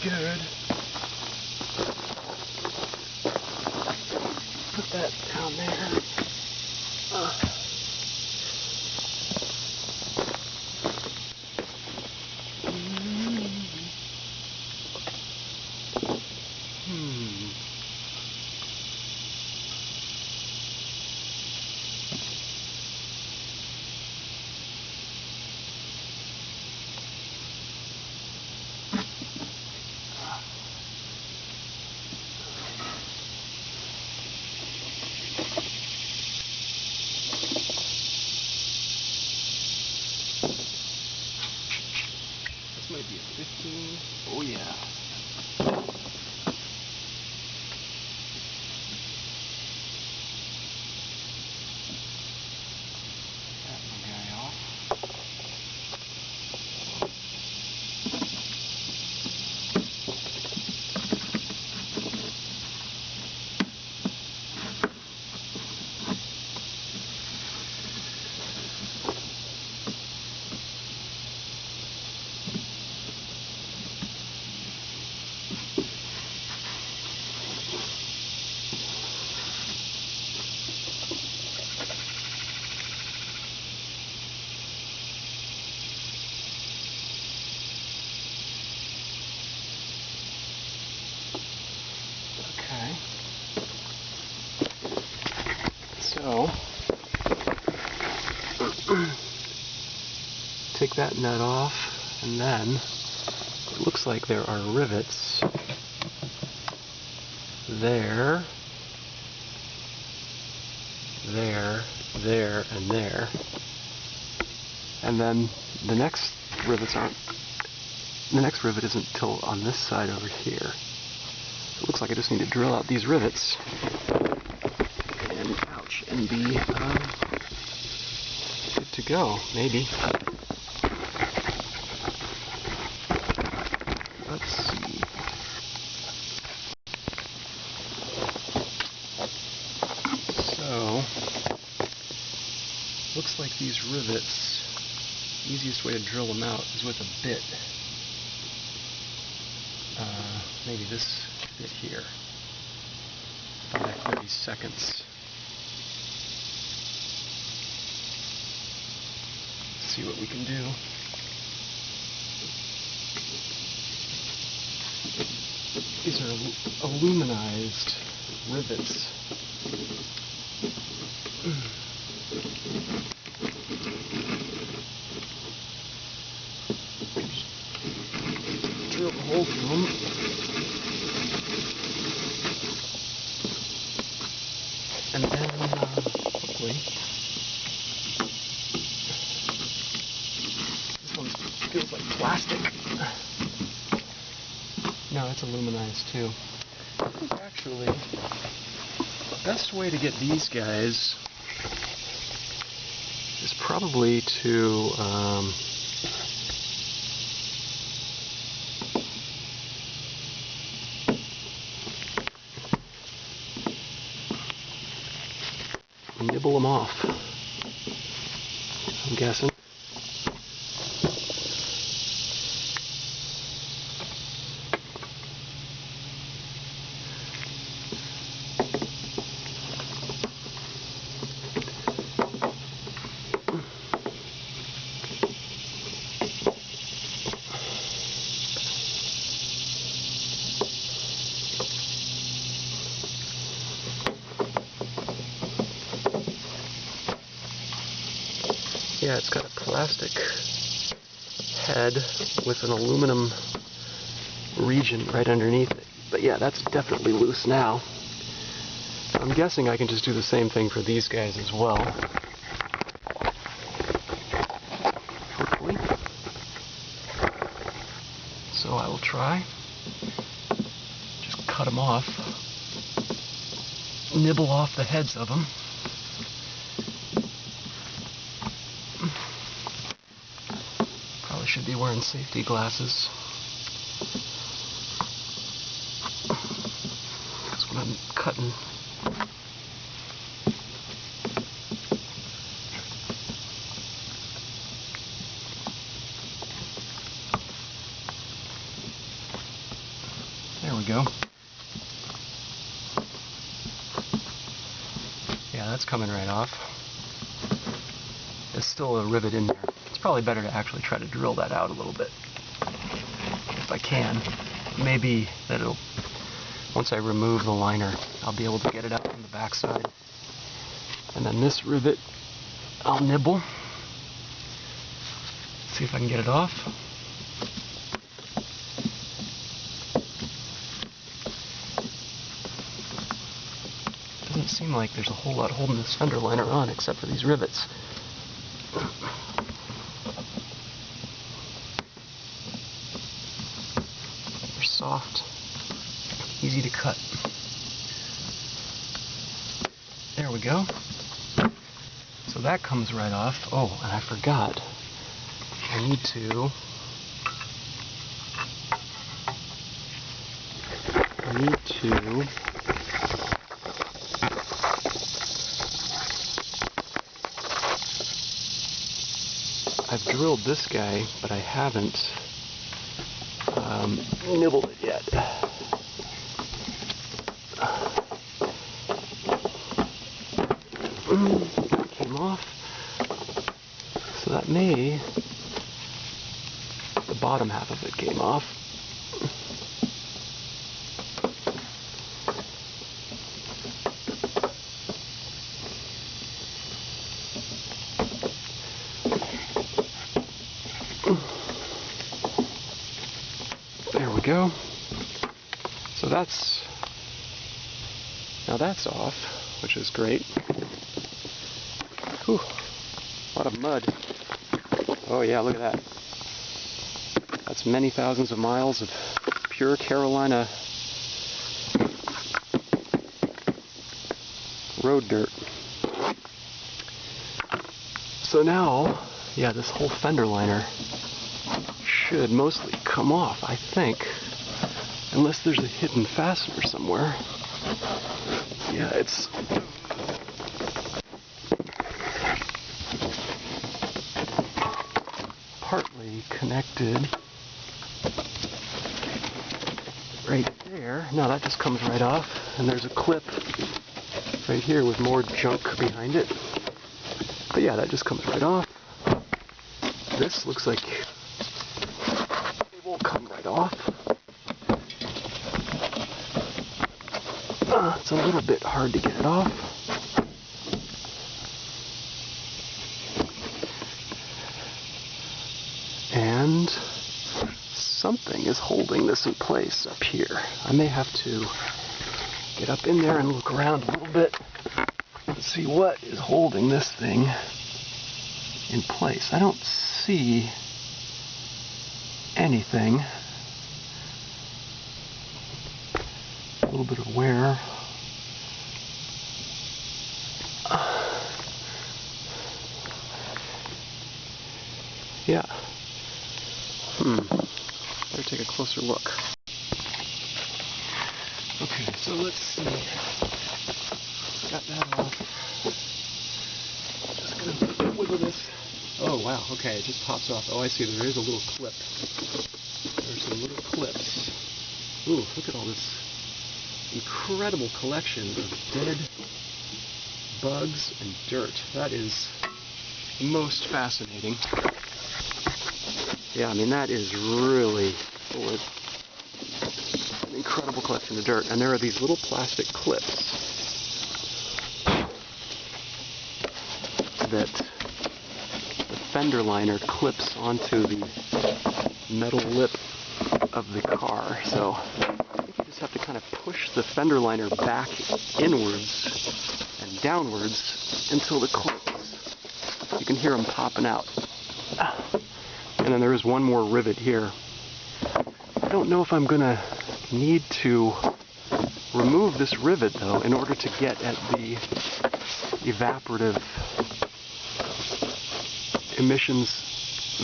good. Put that down there. Might be a 15. Oh yeah. That guy off. Okay, so take that nut off, and then it looks like there are rivets there, there, there, and there. And then the next rivets aren't, the next rivet isn't till on this side over here. It looks like I just need to drill out these rivets and, ouch, and be good to go, maybe. Let's see. So, looks like these rivets, the easiest way to drill them out is with a bit. Maybe this bit here. 30 seconds. Let's see what we can do. These are aluminized rivets. Drill a hole through them. And then, hopefully, this one feels like plastic. No, it's aluminized too. I think actually, the best way to get these guys is probably to, nibble them off, I'm guessing. Yeah, it's got a plastic head with an aluminum region right underneath it. But yeah, that's definitely loose now. I'm guessing I can just do the same thing for these guys as well. Hopefully. So I will try. Just cut them off. Nibble off the heads of them. Should be wearing safety glasses. Because when I'm cutting, that's coming right off. There's still a rivet in there. It's probably better to actually try to drill that out a little bit, if I can. Maybe that it'll, once I remove the liner, I'll be able to get it out from the backside. And then this rivet, I'll nibble. See if I can get it off. Doesn't seem like there's a whole lot holding this fender liner on except for these rivets. They're soft, easy to cut. There we go. So that comes right off. Oh, and I forgot. I need to I've drilled this guy, but I haven't nibbled it yet. That came off. So that may, the bottom half of it came off. There we go. So now that's off, which is great. Whew, a lot of mud. Oh yeah, look at that. That's many thousands of miles of pure Carolina road dirt. So now, yeah, this whole fender liner should mostly come off, I think. Unless there's a hidden fastener somewhere. Yeah, it's partly connected right there. No, that just comes right off. And there's a clip right here with more junk behind it. But yeah, that just comes right off. This looks like it won't come right off. It's a little bit hard to get it off. And something is holding this in place up here. I may have to get up in there and look around a little bit and see what is holding this thing in place. I don't see anything. A little bit of wear. Yeah. Better take a closer look. Okay, so let's see. Got that off. Just gonna wiggle this. Oh wow, okay, it just pops off. Oh, I see, there is a little clip. There's some little clips. Ooh, look at all this incredible collection of dead bugs and dirt. That is most fascinating. Yeah, I mean, that is really full of an incredible collection of dirt. And there are these little plastic clips that the fender liner clips onto the metal lip of the car. So I think you just have to kind of push the fender liner back inwards and downwards until it clicks. You can hear them popping out. And then there is one more rivet here. I don't know if I'm going to need to remove this rivet, though, in order to get at the evaporative emissions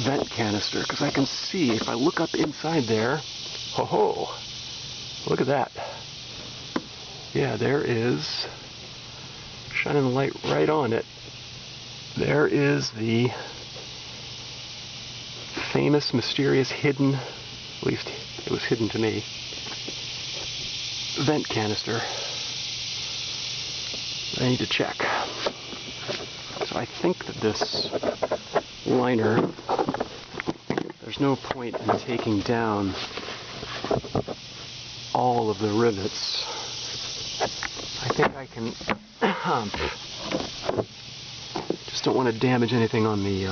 vent canister, because I can see, if I look up inside there, ho-ho, look at that. Yeah, there is, shining the light right on it, there is the famous, mysterious, hidden, at least it was hidden to me, vent canister. I need to check. So I think that this liner, there's no point in taking down all of the rivets. I think I can, just don't want to damage anything on the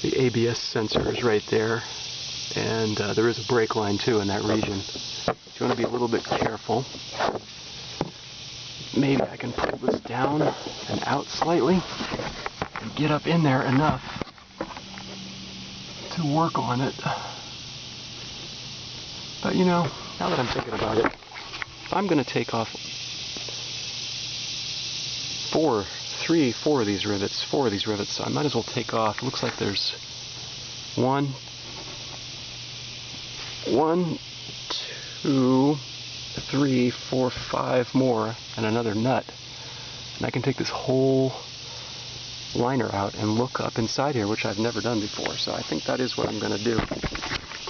ABS sensors right there. And there is a brake line too in that region. So you want to be a little bit careful. Maybe I can pull this down and out slightly and get up in there enough to work on it. But you know, now that I'm thinking about it, I'm going to take off four of these rivets, so I might as well take off. It looks like there's one, two, three, four, five more, and another nut. And I can take this whole liner out and look up inside here, which I've never done before. So I think that is what I'm going to do,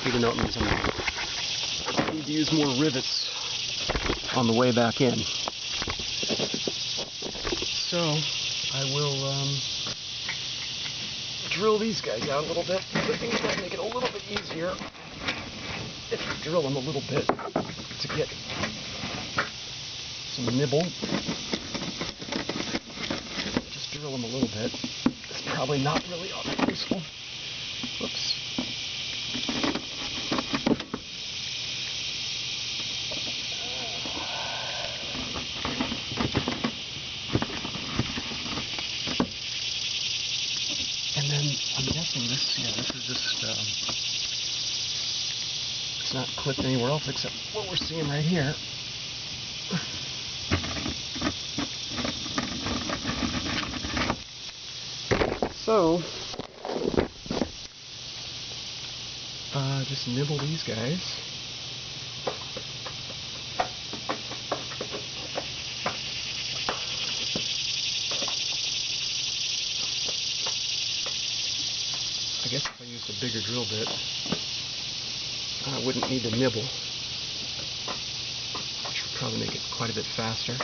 even though it means I'm going to need to use more rivets on the way back in. So I will drill these guys out a little bit. I think it might make it a little bit easier if you drill them a little bit to get some nibble. Just drill them a little bit. It's probably not really all that useful. Whoops. And then I'm guessing this is just, it's not clipped anywhere else except what we're seeing right here. So, just nibble these guys. I guess if I used a bigger drill bit, I wouldn't need to nibble, which would probably make it quite a bit faster.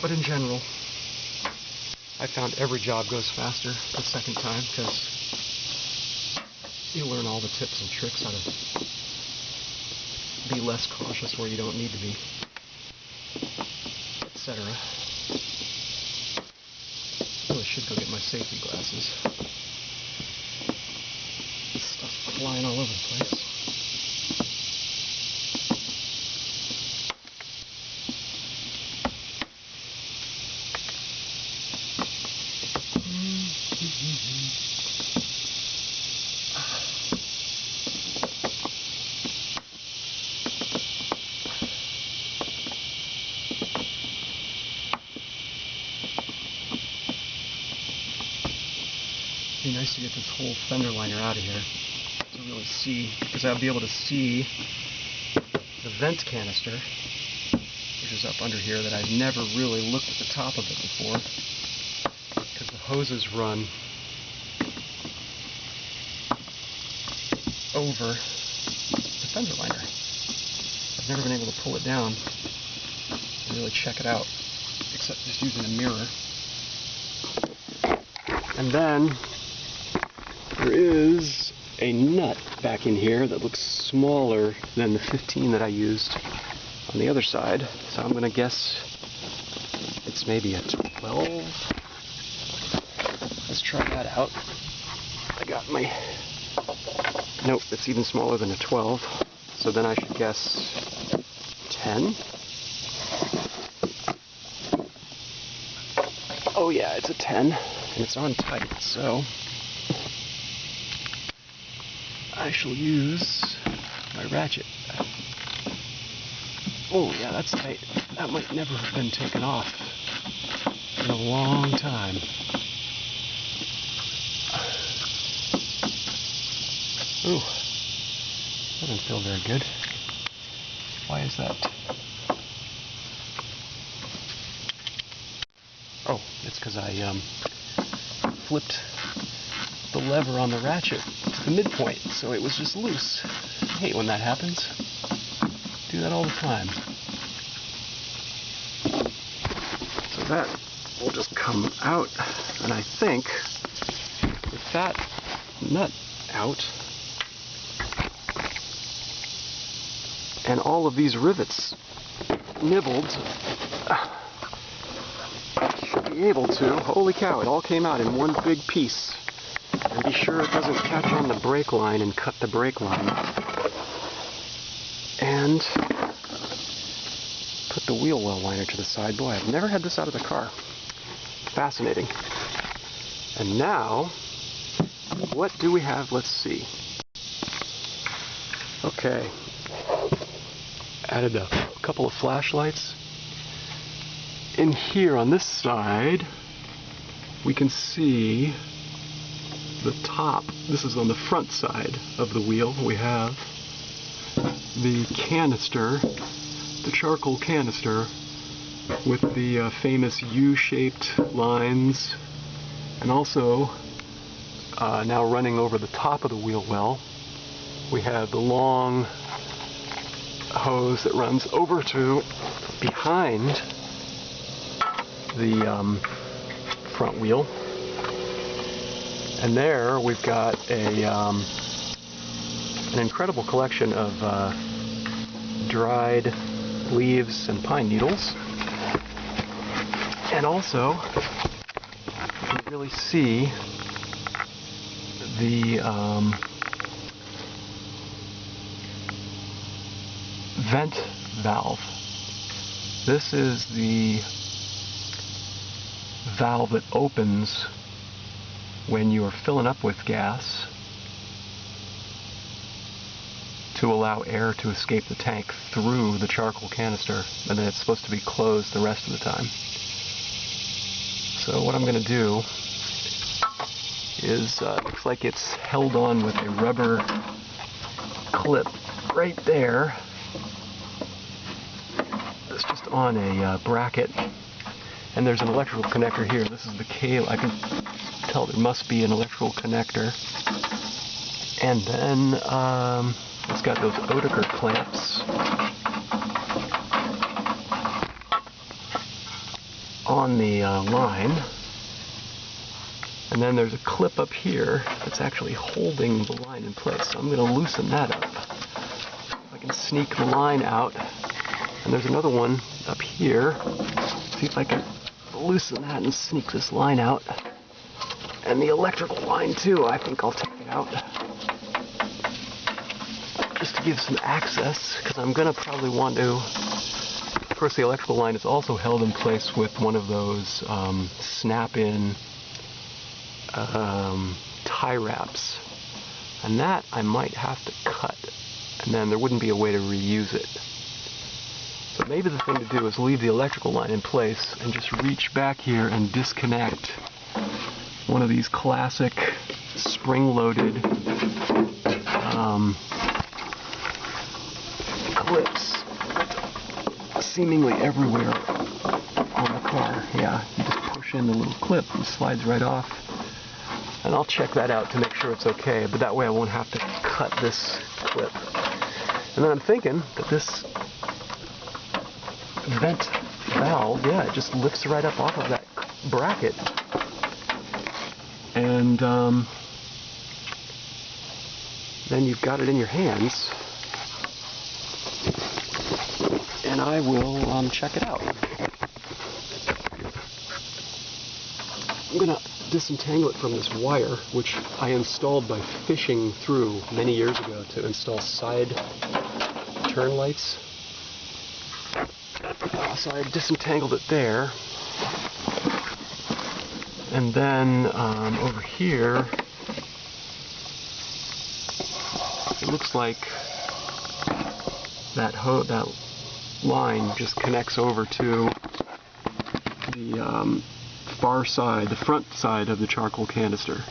But in general, I found every job goes faster the second time because you learn all the tips and tricks how to be less cautious where you don't need to be, etc. I should go get my safety glasses. This stuff's flying all over the place. It'd be nice to get this whole fender liner out of here to really see, because I'll be able to see the vent canister, which is up under here, that I've never really looked at the top of it before, because the hoses run over the fender liner. I've never been able to pull it down and really check it out, except just using a mirror. And then there is a nut back in here that looks smaller than the 15 that I used on the other side. So I'm going to guess it's maybe a 12. Let's try that out. I got my... Nope, it's even smaller than a 12. So then I should guess 10. Oh yeah, it's a 10. And it's on tight, so I shall use my ratchet. Oh yeah, that's tight. That might never have been taken off in a long time. Ooh, that doesn't feel very good. Why is that? Oh, it's because I flipped the lever on the ratchet to the midpoint, so it was just loose. I hate when that happens. Do that all the time. that will just come out, and I think with that nut out, and all of these rivets nibbled, should be able to, holy cow, it all came out in one big piece. And be sure it doesn't catch on the brake line and cut the brake line. And put the wheel well liner to the side. Boy, I've never had this out of the car. Fascinating. And now, what do we have? Let's see. Okay. Added a couple of flashlights. In here on this side, we can see the top. This is on the front side of the wheel. We have the canister, the charcoal canister with the famous U-shaped lines, and also now running over the top of the wheel well, we have the long hose that runs over to behind the front wheel. And there we've got an incredible collection of dried leaves and pine needles. And also, you can really see the vent valve. This is the valve that opens when you are filling up with gas to allow air to escape the tank through the charcoal canister, and then it's supposed to be closed the rest of the time. So what I'm going to do is, looks like it's held on with a rubber clip right there. It's just on a bracket, and there's an electrical connector here. This is the cable. I can tell there must be an electrical connector. And then it's got those Oetiker clamps on the line. And then there's a clip up here that's actually holding the line in place. So I'm going to loosen that up. I can sneak the line out. And there's another one up here. See if I can loosen that and sneak this line out. And the electrical line too, I think I'll take it out. Just to give some access, because I'm going to probably want to... Of course, the electrical line is also held in place with one of those snap-in tie wraps. And that I might have to cut, and then there wouldn't be a way to reuse it. So maybe the thing to do is leave the electrical line in place and just reach back here and disconnect one of these classic spring-loaded clips seemingly everywhere on the car. Yeah, you just push in the little clip and it slides right off. And I'll check that out to make sure it's okay, but that way I won't have to cut this clip. And then I'm thinking that this vent valve, yeah, it just lifts right up off of that bracket. And then you've got it in your hands. And I will check it out. I'm going to disentangle it from this wire, which I installed by fishing through many years ago to install side turn lights. So I disentangled it there. And then over here, it looks like that line just connects over to the far side, the front side of the charcoal canister.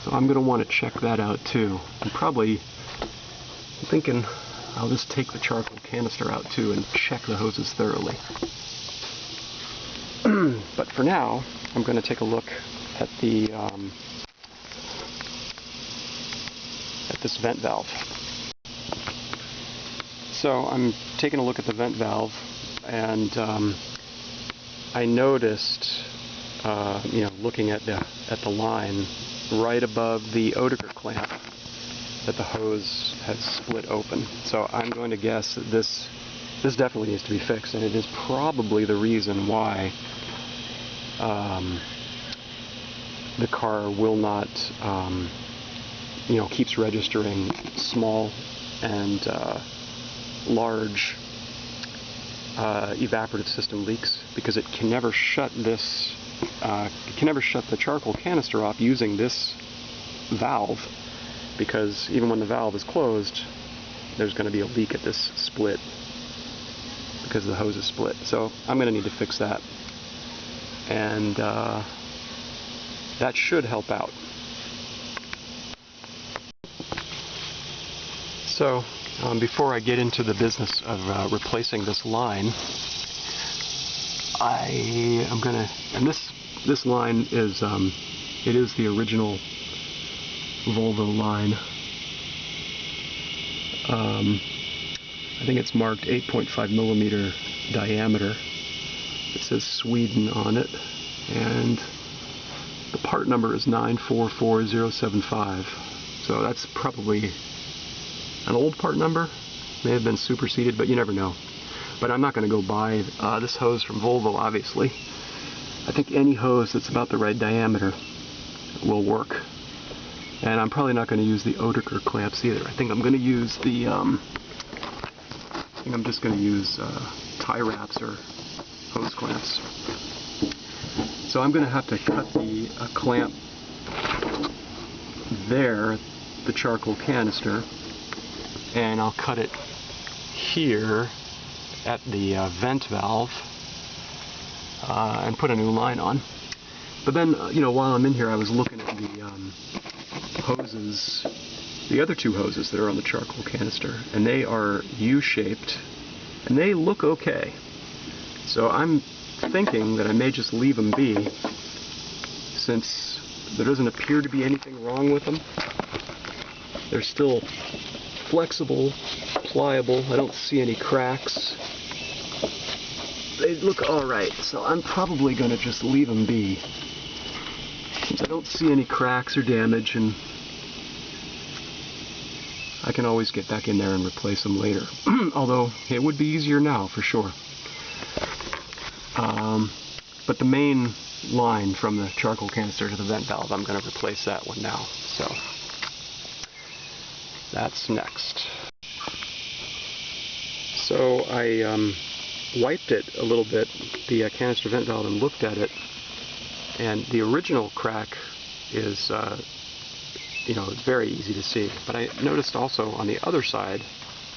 So I'm going to want to check that out too. I'm thinking I'll just take the charcoal canister out too and check the hoses thoroughly. But for now, I'm going to take a look at the at this vent valve. So I'm taking a look at the vent valve, and I noticed, looking at the line right above the Oetiker clamp, that the hose has split open. So I'm going to guess that this definitely needs to be fixed, and it is probably the reason why the car will not, keeps registering small and large evaporative system leaks, because it can never shut this, it can never shut the charcoal canister off using this valve, because even when the valve is closed, there's going to be a leak at this split because the hose is split. So I'm going to need to fix that, and that should help out. So before I get into the business of replacing this line, I am going to, and this line is, it is the original Volvo line. I think it's marked 8.5 millimeter diameter. It says Sweden on it, and the part number is 944075. So that's probably an old part number. May have been superseded, but you never know. But I'm not going to go buy this hose from Volvo, obviously. I think any hose that's about the right diameter will work. And I'm probably not going to use the Oetiker clamps either. I think I'm going to use the, I'm just going to use tie wraps or hose clamps. So I'm going to have to cut the clamp there, the charcoal canister, and I'll cut it here at the vent valve and put a new line on. But then, while I'm in here, I was looking at the hoses, the other two hoses that are on the charcoal canister, and they are U-shaped, and they look okay. So I'm thinking that I may just leave them be, since there doesn't appear to be anything wrong with them. They're still flexible, pliable. I don't see any cracks. They look alright, so I'm probably going to just leave them be, since I don't see any cracks or damage, and I can always get back in there and replace them later. Although it would be easier now for sure. But the main line from the charcoal canister to the vent valve, I'm going to replace that one now. So that's next. So I wiped it a little bit, the canister vent valve, and looked at it, and the original crack is very easy to see. But I noticed also on the other side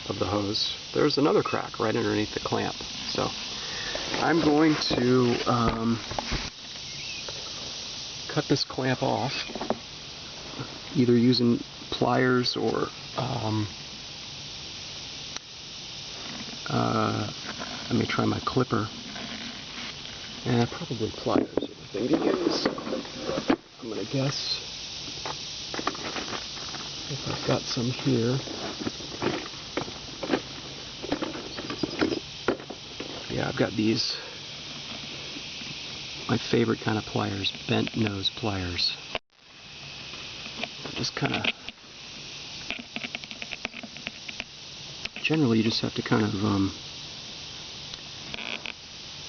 of the hose, there's another crack right underneath the clamp. So I'm going to cut this clamp off, either using pliers or let me try my clipper. And probably pliers are the thing to use, I'm going to guess. If I've got some here. Yeah, I've got these. My favorite kind of pliers, bent nose pliers. Just kind of, generally you just have to kind of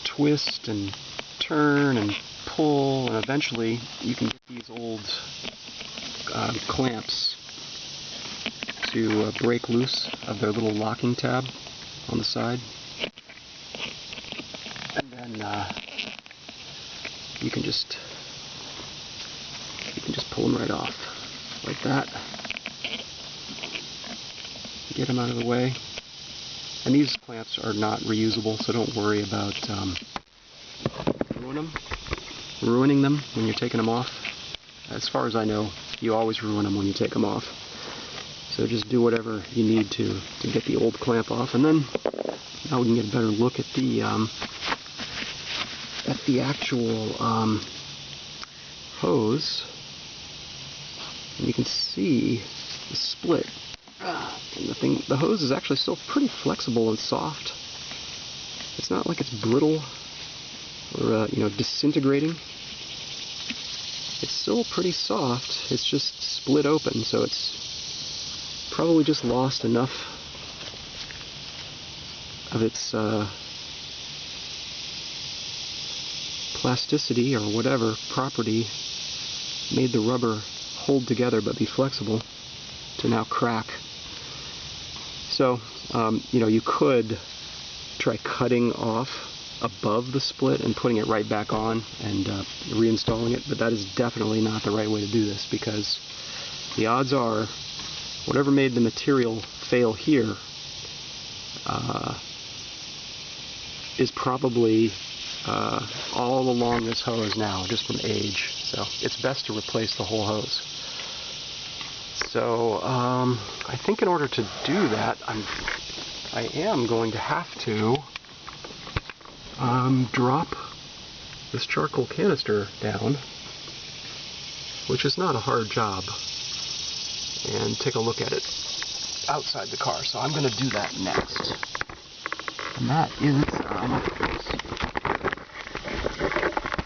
twist and turn and pull, and eventually you can get these old clamps to break loose of their little locking tab on the side, and then you can just pull them right off like that. Get them out of the way. And these clamps are not reusable, so don't worry about ruining them when you're taking them off. As far as I know, you always ruin them when you take them off. So just do whatever you need to get the old clamp off, and then now we can get a better look at the actual hose, and you can see the split. And the hose is actually still pretty flexible and soft. It's not like it's brittle or disintegrating. It's still pretty soft. It's just split open, so it's probably just lost enough of its plasticity or whatever property made the rubber hold together but be flexible to now crack. So, you could try cutting off above the split and putting it right back on and reinstalling it, but that is definitely not the right way to do this, because the odds are whatever made the material fail here is probably all along this hose now, just from age. So it's best to replace the whole hose. So I think in order to do that, I am going to have to drop this charcoal canister down, which is not a hard job, and take a look at it outside the car. So I'm going to do that next. And that is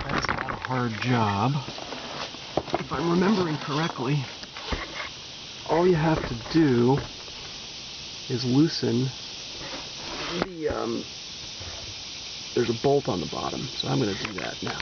that's not a hard job. If I'm remembering correctly, all you have to do is loosen the there's a bolt on the bottom, so I'm going to do that now.